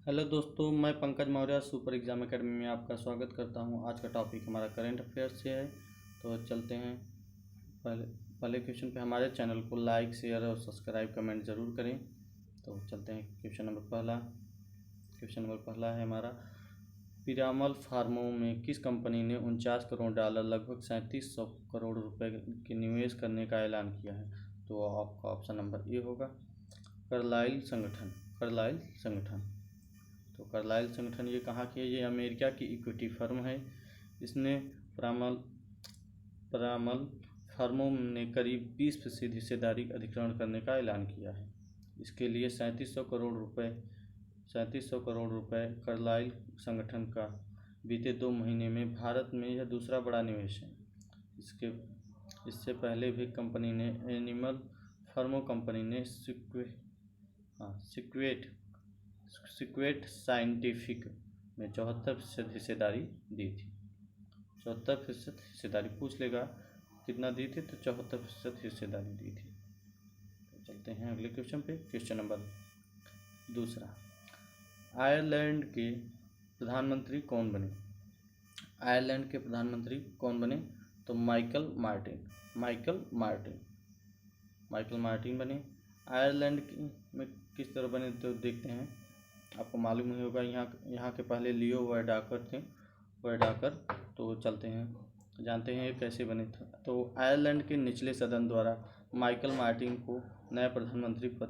Hello दोस्तों, मैं Pankaj Maurya super exam academy में आपका स्वागत करता हूं। आज का टॉपिक हमारा करंट अफेयर्स से है। तो चलते हैं पहले पहले क्वेश्चन पे। हमारे चैनल को लाइक, शेयर और सब्सक्राइब कमेंट ज़रूर करें। तो चलते हैं क्वेश्चन नंबर पहला है हमारा, पिरामल फार्मों में किस कंपनी ने 49 करोड़ डॉलर लगभग 3700 करोड़ रुपए के निवेश करने का ऐलान किया है? तो आपका ऑप्शन नंबर ए होगा, कार्लाइल संगठन। तो कार्लाइल संगठन ये कहाँ की है? ये अमेरिका की इक्विटी फर्म है। इसने परामल फर्मों ने करीब 20% हिस्सेदारी अधिग्रहण करने का ऐलान किया है। इसके लिए 3700 करोड़ रुपए कार्लाइल संगठन का बीते 2 महीने में भारत में यह दूसरा बड़ा निवेश है। इससे पहले भी कंपनी ने एनिमल फार्मो कंपनी ने सिक्वेट साइंटिफिक में 74% हिस्सेदारी दी थी। 74% हिस्सेदारी पूछ लेगा कितना दी थी, तो 74% हिस्सेदारी दी थी। तो चलते हैं अगले क्वेश्चन पे। क्वेश्चन नंबर दूसरा, आयरलैंड के प्रधानमंत्री कौन बने? आयरलैंड के प्रधानमंत्री कौन बने? तो माइकल मार्टिन बने। आयरलैंड में किस तरह बने तो देखते हैं। आपको मालूम ही होगा, यहाँ के पहले लियो वायडाकर थे। तो चलते हैं जानते हैं ये कैसे बने थे। तो आयरलैंड के निचले सदन द्वारा माइकल मार्टिन को नया प्रधानमंत्री पद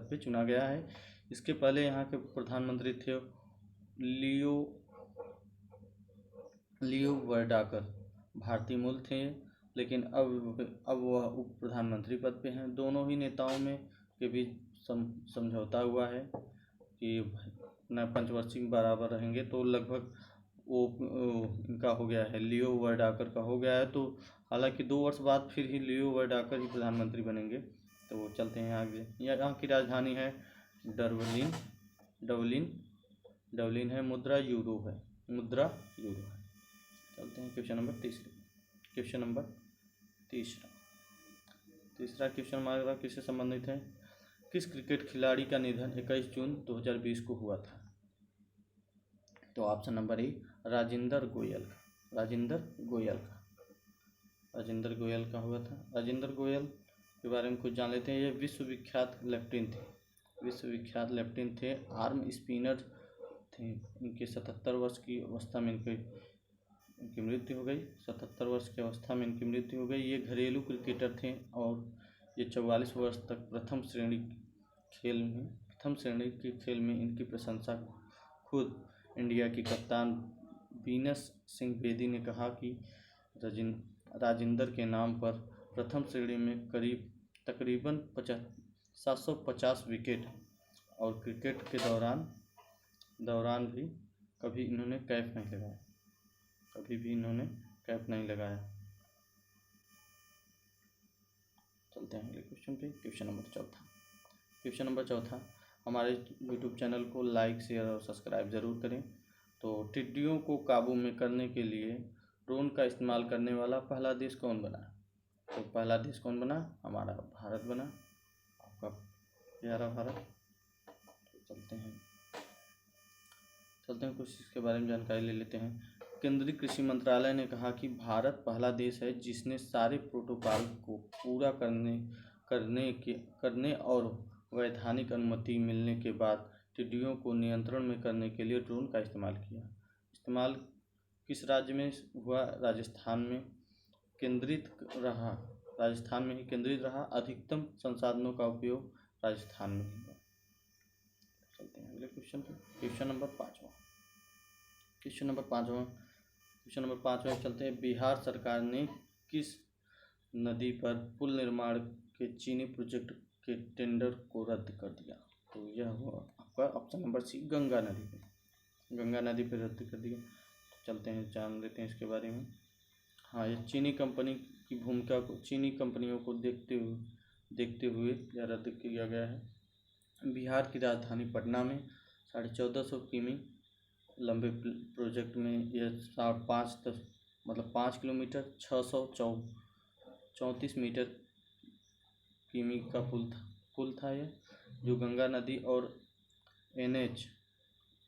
पे चुना गया है। इसके पहले यहाँ के प्रधानमंत्री थे लियो वायडाकर, भारतीय मूल थे, लेकिन अब वह उप प्रधानमंत्री पद पे हैं। दोनों ही नेताओं में के बीच समझौता हुआ है कि न पंचवर्षीय बराबर रहेंगे। तो लगभग वो इनका हो गया है, लियो वायडाकर का हो गया है। तो हालांकि 2 वर्ष बाद फिर ही लियो वायडाकर ही प्रधानमंत्री बनेंगे। तो चलते हैं आगे। यहाँ की राजधानी है डबलिन है। मुद्रा यूरो है। चलते हैं क्वेश्चन नंबर तीसरा क्वेश्चन हमारा किससे संबंधित है? किस क्रिकेट खिलाड़ी का निधन 21 जून 2020 को हुआ था? तो option number A, Rajinder Goyal का हुआ था। राजिंदर गोयल के बारे में कुछ जान लेते हैं। ये विश्वविख्यात लेफ्टिन थे, आर्म स्पिनर थे। इनके 77 वर्ष की अवस्था में इनकी मृत्यु हो गई। 77 वर्ष की अवस्था में इनकी मृत्यु हो गई। ये घरेलू क्रिकेटर थे और ये 44 वर्ष तक प्रथम श्रेणी के खेल में इनकी प्रशंसा खुद इंडिया की कप्तान वीनस सिंह बेदी ने कहा कि राजिंदर के नाम पर प्रथम श्रेणी में तकरीबन 750 विकेट, और क्रिकेट के दौरान भी कभी इन्होंने कैप नहीं लगाया। चलते हैं अगले क्वेश्चन पे। क्वेश्चन नंबर चौथा, हमारे यूट्यूब चैनल को लाइक, शेयर और सब्सक्राइब ज़रूर करें। तो टिड्डियों को काबू में करने के लिए ड्रोन का इस्तेमाल करने वाला पहला देश कौन बना? तो पहला देश कौन बना? हमारा भारत बना, आपका प्यारा भारत। तो चलते हैं कुछ इसके बारे में जानकारी ले लेते हैं। केंद्रीय कृषि मंत्रालय ने कहा कि भारत पहला देश है जिसने सारे प्रोटोकॉल को पूरा करने और वैधानिक अनुमति मिलने के बाद टिड्डियों को नियंत्रण में करने के लिए ड्रोन का इस्तेमाल किया। इस्तेमाल किस राज्य में हुआ? राजस्थान में ही केंद्रित रहा। अधिकतम संसाधनों का उपयोग राजस्थान में हुआ। चलते हैं अगले क्वेश्चन पे। क्वेश्चन नंबर पाँचवा चलते हैं। बिहार सरकार ने किस नदी पर पुल निर्माण के चीनी प्रोजेक्ट के टेंडर को रद्द कर दिया? तो यह हुआ आपका ऑप्शन नंबर सी, गंगा नदी पे रद्द कर दिया। तो चलते हैं जान लेते हैं इसके बारे में। हाँ, ये चीनी कंपनियों को देखते हुए यह रद्द किया गया है। बिहार की राजधानी पटना में 1450 किमी लंबे प्रोजेक्ट में यह 5 किलोमीटर 634 मीटर किमी का पुल था यह, जो गंगा नदी और NH,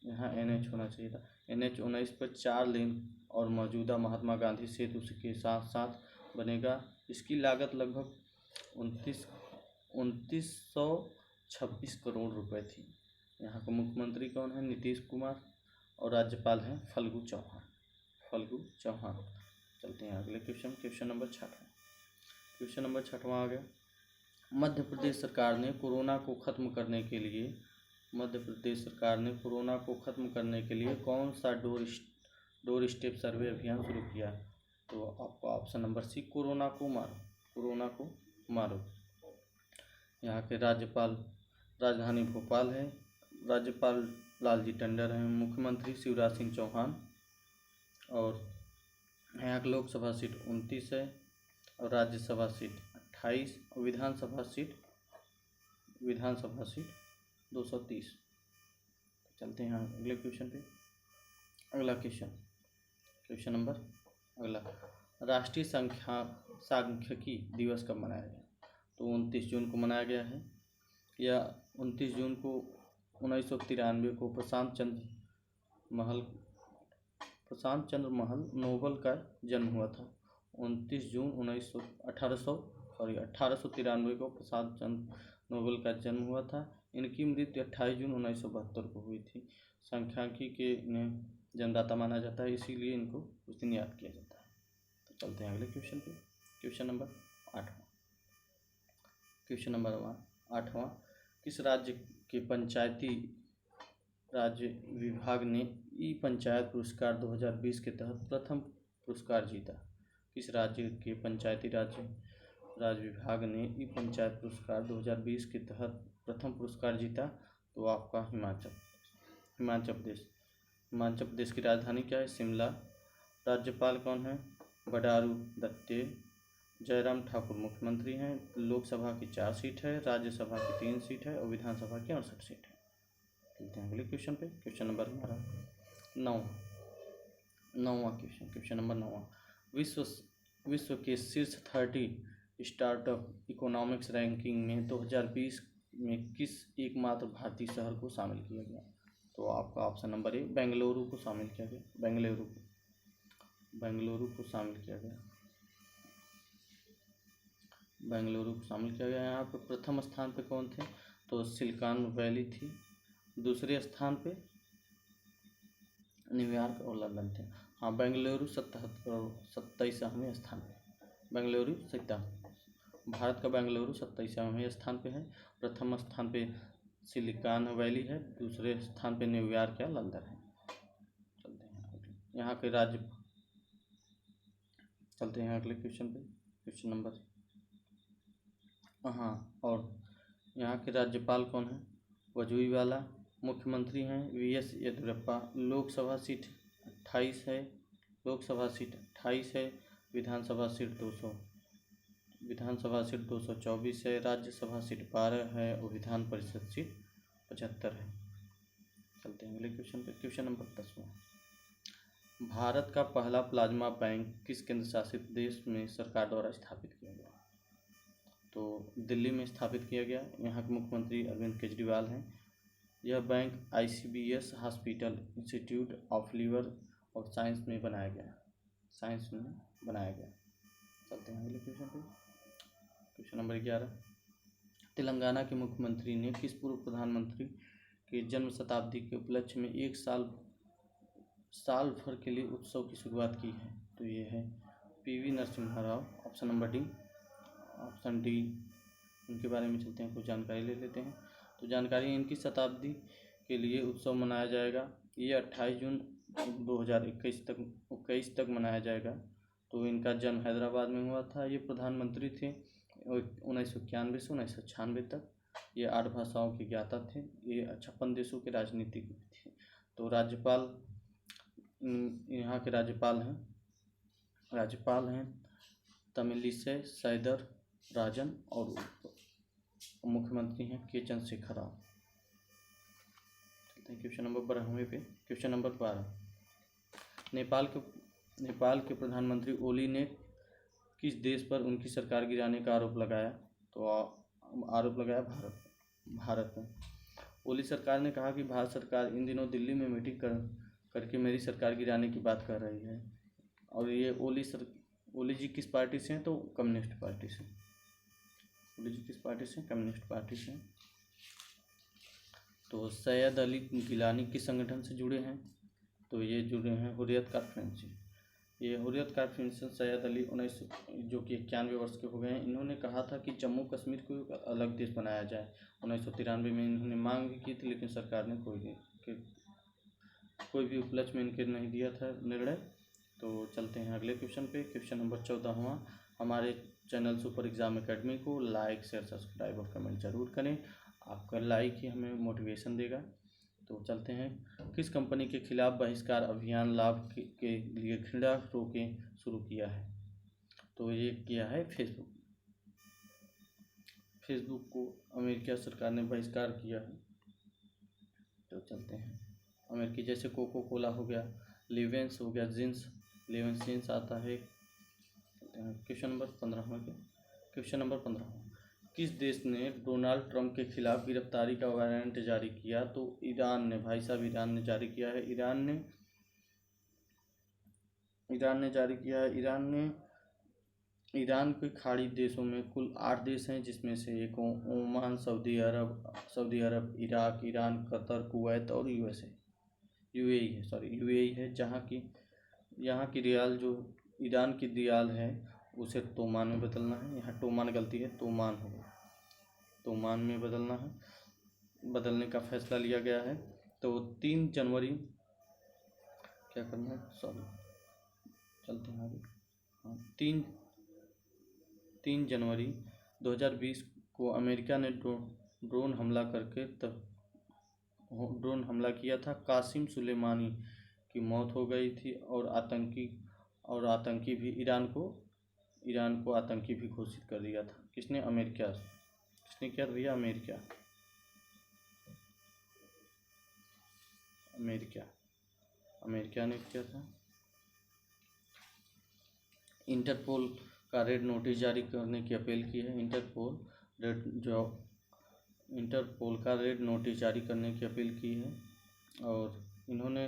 यहाँ NH होना चाहिए था, NH 19 पर 4 लेन और मौजूदा महात्मा गांधी सेतु के साथ साथ बनेगा। इसकी लागत लगभग 2926 करोड़ रुपए थी। यहाँ का मुख्यमंत्री कौन है? नीतीश कुमार, और राज्यपाल हैं फल्गु चौहान। चलते हैं अगले क्वेश्चन नंबर 6। क्वेश्चन नंबर 6 आ गया। मध्य प्रदेश सरकार ने कोरोना को ख़त्म करने के लिए कौन सा डोर स्टेप सर्वे अभियान शुरू किया? तो आपका ऑप्शन नंबर सी, कोरोना को मारो। यहाँ के राज्यपाल राजधानी भोपाल है, राज्यपाल लालजी टंडन हैं, मुख्यमंत्री शिवराज सिंह चौहान, और यहाँ की लोकसभा सीट 29 है और राज्यसभा सीट 28 और विधानसभा सीट 230। चलते हैं अगले क्वेश्चन पे। अगला क्वेश्चन नंबर अगला, राष्ट्रीय सांख्यिकी दिवस कब मनाया गया? तो 29 जून को मनाया गया है। या 29 जून को 1993 को प्रशांत चंद्र महल नोबल का जन्म हुआ था। 29 जून 1893 को प्रशांत चंद्र नोबल का जन्म हुआ था। इनकी मृत्यु 28 जून 1972 को हुई थी। सांख्यिकी के इन्हें जन्मदाता माना जाता है, इसीलिए इनको उस दिन याद किया जाता है। तो चलते हैं अगले क्वेश्चन पे। क्वेश्चन नंबर 8वां, किस राज्य के पंचायती राज्य विभाग ने ई पंचायत पुरस्कार 2020 के तहत प्रथम पुरस्कार जीता? किस राज्य के पंचायती राज विभाग ने ई पंचायत पुरस्कार 2020 के तहत प्रथम पुरस्कार जीता? तो आपका हिमाचल प्रदेश की राजधानी क्या है? शिमला। राज्यपाल कौन है? बंडारू दत्तात्रेय। जयराम ठाकुर मुख्यमंत्री हैं। लोकसभा की 4 सीट है, राज्यसभा की 3 सीट है और विधानसभा की 68 सीट है। चलते हैं अगले क्वेश्चन पे। Question number 9। विश्व के शीर्ष 30 स्टार्टअप इकोनॉमिक्स रैंकिंग में 2020 में किस एकमात्र भारतीय शहर को शामिल किया गया? तो आपका ऑप्शन नंबर ए, बेंगलुरु को शामिल किया गया। यहाँ पे प्रथम स्थान पे कौन थे? तो सिलिकॉन वैली थी। दूसरे स्थान पे न्यूयॉर्क और लंदन थे। हाँ, बेंगलुरु 27वें स्थान पे। भारत का बेंगलुरु 27वें स्थान पे है। प्रथम स्थान पे सिलिकॉन वैली है, दूसरे स्थान पे न्यूयॉर्क या लंदन है। चलते हैं अगले क्वेश्चन पे। क्वेश्चन नंबर और यहाँ के राज्यपाल कौन है? वजुईवाला। मुख्यमंत्री हैं VS येदियुरप्पा। लोकसभा सीट 28 है। विधानसभा सीट 224 है। राज्यसभा सीट 12 है और विधान परिषद सीट 75 है। चलते हैं अगले क्वेश्चन पे। क्वेश्चन नंबर 10वां, भारत का पहला प्लाज्मा बैंक किस केंद्र शासित देश में सरकार द्वारा स्थापित किया गया? तो दिल्ली में स्थापित किया गया। यहाँ के मुख्यमंत्री अरविंद केजरीवाल हैं। यह bank ICBS hospital institute of liver और साइंस में बनाया गया। चलते हैं अगले क्वेश्चन पे। क्वेश्चन नंबर 11, तेलंगाना के मुख्यमंत्री ने किस पूर्व प्रधानमंत्री के जन्म शताब्दी के उपलक्ष्य में एक साल भर के लिए उत्सव की शुरुआत की है? तो ये है PV Narasimha Rao. Option number D. उनके बारे में चलते हैं, कुछ जानकारी ले लेते हैं। तो जानकारी, इनकी शताब्दी के लिए उत्सव मनाया जाएगा। ये 28 जून 2021 तक मनाया जाएगा। तो इनका जन्म हैदराबाद में हुआ था। ये प्रधानमंत्री थे 1991 से 1996 तक। ये 8 भाषाओं के ज्ञाता थे। ये 56 देशों के राजनीतिज्ञ थे। तो यहाँ के राज्यपाल हैं तमिलिसै सौंदरराजन और मुख्यमंत्री हैं के चंद्रशेखर राव। क्वेश्चन नंबर 12वें पे। क्वेश्चन नंबर 12, नेपाल के प्रधानमंत्री ओली ने किस देश पर उनकी सरकार गिराने का आरोप लगाया? तो आरोप लगाया भारत में। ओली सरकार ने कहा कि भारत सरकार इन दिनों दिल्ली में मीटिंग करके मेरी सरकार गिराने की बात कर रही है। और ये ओली जी किस पार्टी से हैं? तो कम्युनिस्ट पार्टी से। ओली जी किस पार्टी से? कम्युनिस्ट पार्टी से। तो सैयद अली गिलानी किस संगठन से जुड़े हैं? तो ये जुड़े हैं हुर्रियत कॉन्फ्रेंस से। ये हुर्रियत कॉन्फ्रेंस से सैयद अली 19 जो कि 91 वर्ष के हो गए हैं, इन्होंने कहा था कि जम्मू कश्मीर को एक अलग देश बनाया जाए। 1993 में इन्होंने मांग भी की थी, लेकिन सरकार ने कोई भी उपलक्ष्य में इनके नहीं दिया था निर्णय। तो चलते हैं अगले क्वेश्चन पे। क्वेश्चन नंबर 14वां। हमारे चैनल सुपर एग्जाम एकेडमी को लाइक, शेयर, सब्सक्राइब और कमेंट जरूर करें। आपका लाइक ही हमें मोटिवेशन देगा। तो चलते हैं। किस कंपनी के खिलाफ बहिष्कार अभियान लाभ के लिए घृणा रोकें शुरू किया है? तो ये किया है फेसबुक। फेसबुक को अमेरिका सरकार ने बहिष्कार किया है। तो चलते हैं। अमेरिकी जैसे कोको कोला हो गया, लिवेंस हो गया, लिवेंस जींस आता है। क्वेश्चन नंबर 15 में। Question number 15। किस देश ने डोनाल्ड ट्रंप के खिलाफ गिरफ्तारी का वारंट जारी किया? तो ईरान ने, भाई साहब, ईरान ने जारी किया है। ईरान ने जारी किया है। ईरान के खाड़ी देशों में कुल 8 देश हैं, जिसमें से एक ओमान, सऊदी अरब, इराक, ईरान, कतर, कुवैत और यूएई है। यहाँ की रियाल, जो ईरान की रियाल है, उसे तोमान में बदलना है। यहाँ टोमान गलती है, तोमान होगा। तोमान में बदलने का फैसला लिया गया है। तो 3 जनवरी क्या करना है? चलते हैं आगे। 3 जनवरी 2020 को अमेरिका ने ड्रोन हमला किया था। कासिम सुलेमानी की मौत हो गई थी और आतंकी भी ईरान को आतंकी भी घोषित कर दिया था। किसने? अमेरिका। किसने किया था भैया? अमेरिका ने किया था। इंटरपोल का रेड नोटिस जारी करने की अपील की है। इंटरपोल का रेड नोटिस जारी करने की अपील की है। और इन्होंने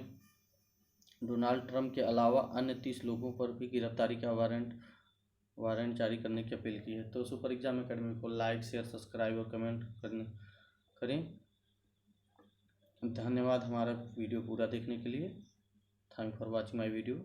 डोनाल्ड ट्रंप के अलावा अन्य 30 लोगों पर भी गिरफ्तारी का वारंट जारी करने की अपील की है। तो सुपर एग्जाम एकेडमी को लाइक, शेयर, सब्सक्राइब और कमेंट करें। धन्यवाद हमारा वीडियो पूरा देखने के लिए। Thank for watching my video.